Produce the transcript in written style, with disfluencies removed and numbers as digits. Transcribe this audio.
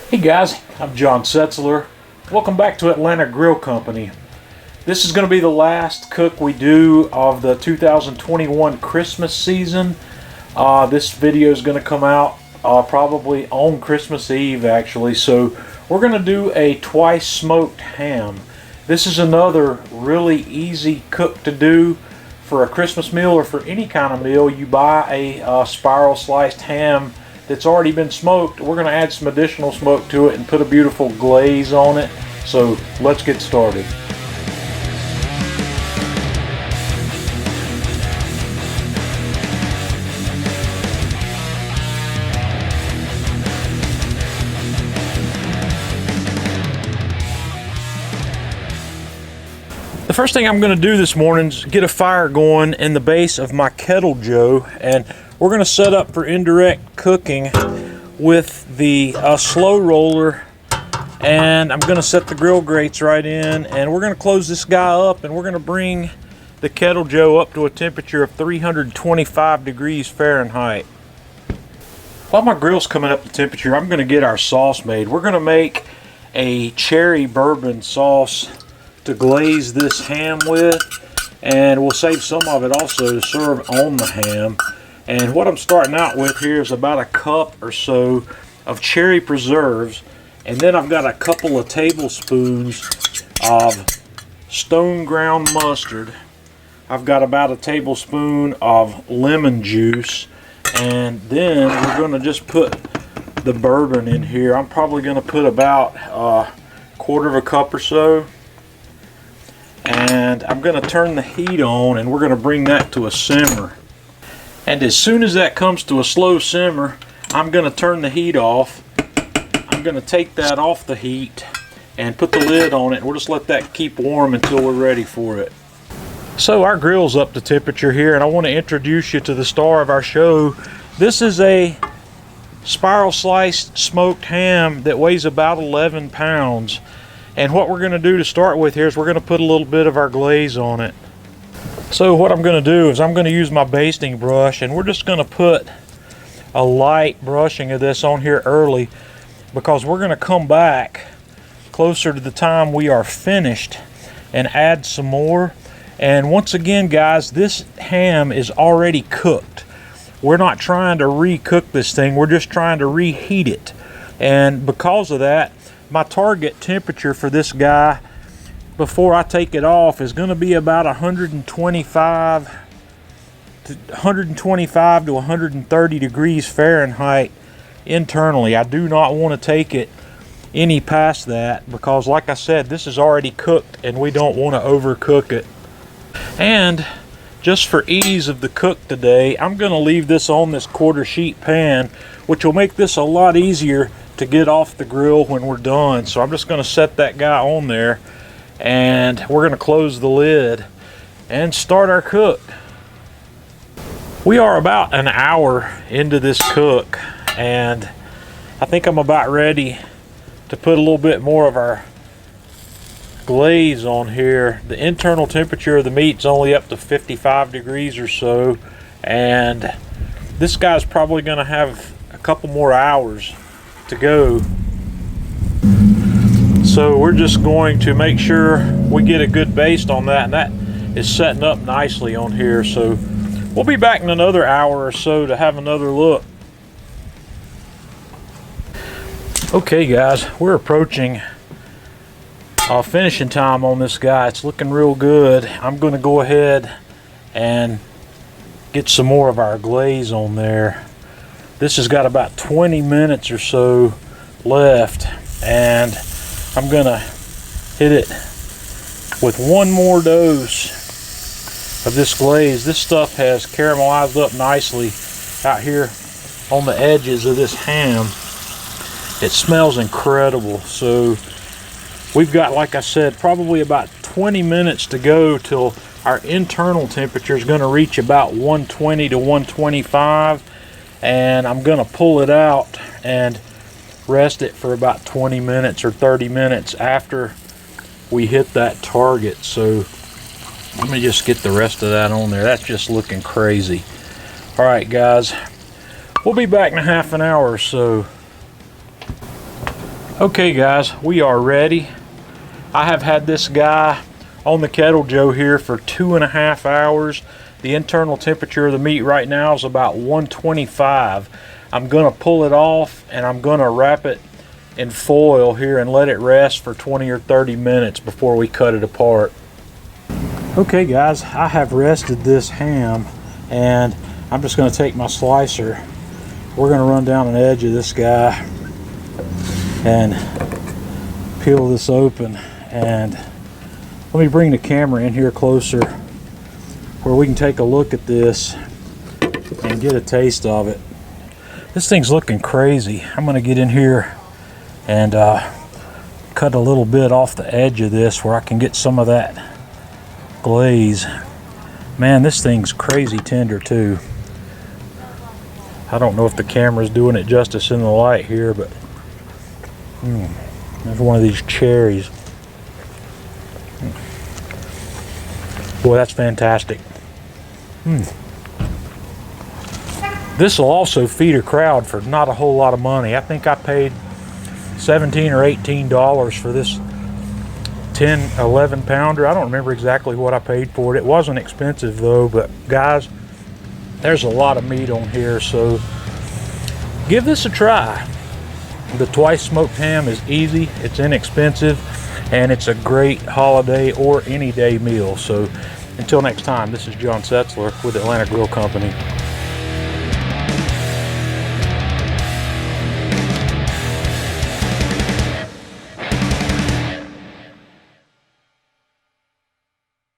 Hey guys, I'm John Setzler. Welcome back to Atlanta Grill Company. This is going to be the last cook we do of the 2021 Christmas season. This video is going to come out probably on Christmas Eve actually. So we're going to do a twice smoked ham. This is another really easy cook to do for a Christmas meal or for any kind of meal. You buy a spiral sliced ham that's already been smoked. We're going to add some additional smoke to it and put a beautiful glaze on it. So let's get started. The first thing I'm going to do this morning is get a fire going in the base of my Kettle Joe, and we're going to set up for indirect cooking with the slow roller, and I'm going to set the grill grates right in, and we're going to close this guy up, and we're going to bring the Kettle Joe up to a temperature of 325 degrees Fahrenheit. While my grill's coming up to temperature, I'm going to get our sauce made. We're going to make a cherry bourbon sauce to glaze this ham with, and we'll save some of it also to serve on the ham. And what I'm starting out with here is about a cup or so of cherry preserves, and then I've got a couple of tablespoons of stone ground mustard. I've got about a tablespoon of lemon juice, and then we're going to just put the bourbon in here. I'm probably going to put about a quarter of a cup or so. And I'm going to turn the heat on, and we're going to bring that to a simmer. And as soon as that comes to a slow simmer, I'm going to turn the heat off. I'm going to take that off the heat and put the lid on it. We'll just let that keep warm until we're ready for it. So our grill's up to temperature here, and I want to introduce you to the star of our show. This is a spiral sliced smoked ham that weighs about 11 pounds. And what we're going to do to start with here is we're going to put a little bit of our glaze on it. So what I'm going to do is I'm going to use my basting brush, and we're just going to put a light brushing of this on here early, because we're going to come back closer to the time we are finished and add some more. And once again, guys, this ham is already cooked. We're not trying to re-cook this thing. We're just trying to reheat it. And because of that, my target temperature for this guy before I take it off is going to be about 125 to 130 degrees Fahrenheit internally. I do not want to take it any past that, because like I said, this is already cooked and we don't want to overcook it. And just for ease of the cook today, I'm going to leave this on this quarter sheet pan, which will make this a lot easier to get off the grill when we're done. So I'm just going to set that guy on there, and we're going to close the lid and start our cook. We are about an hour into this cook, and I think I'm about ready to put a little bit more of our glaze on here. The internal temperature of the meat's only up to 55 degrees or so, and this guy's probably going to have a couple more hours to go. So we're just going to make sure we get a good baste on that, and that is setting up nicely on here. So we'll be back in another hour or so to have another look. Okay guys, we're approaching finishing time on this guy. It's looking real good. I'm going to go ahead and get some more of our glaze on there. This has got about 20 minutes or so left, and I'm gonna hit it with one more dose of this glaze. This stuff has caramelized up nicely out here on the edges of this ham. It smells incredible. So we've got, like I said, probably about 20 minutes to go till our internal temperature is going to reach about 120 to 125. And I'm going to pull it out and rest it for about 20 minutes or 30 minutes after we hit that target. So let me just get the rest of that on there. That's just looking crazy. All right guys, we'll be back in a half an hour or so. Okay guys, we are ready. I have had this guy on the Kettle Joe here for 2.5 hours. The internal temperature of the meat right now is about 125. I'm gonna pull it off and I'm gonna wrap it in foil here and let it rest for 20 or 30 minutes before we cut it apart. Okay guys, I have rested this ham and I'm just gonna take my slicer. We're gonna run down an edge of this guy and peel this open, and let me bring the camera in here closer where we can take a look at this and get a taste of it. This thing's looking crazy. I'm going to get in here and cut a little bit off the edge of this where I can get some of that glaze. Man, this thing's crazy tender too. I don't know if the camera's doing it justice in the light here, but there's one of these cherries. Boy, that's fantastic. This will also feed a crowd for not a whole lot of money. I think I paid $17 or $18 for this 11 pounder. I don't remember exactly what I paid for it. It wasn't expensive though, but guys, there's a lot of meat on here, so give this a try. The twice smoked ham is easy, it's inexpensive, and it's a great holiday or any day meal. So until next time, this is John Setzler with Atlanta Grill Company.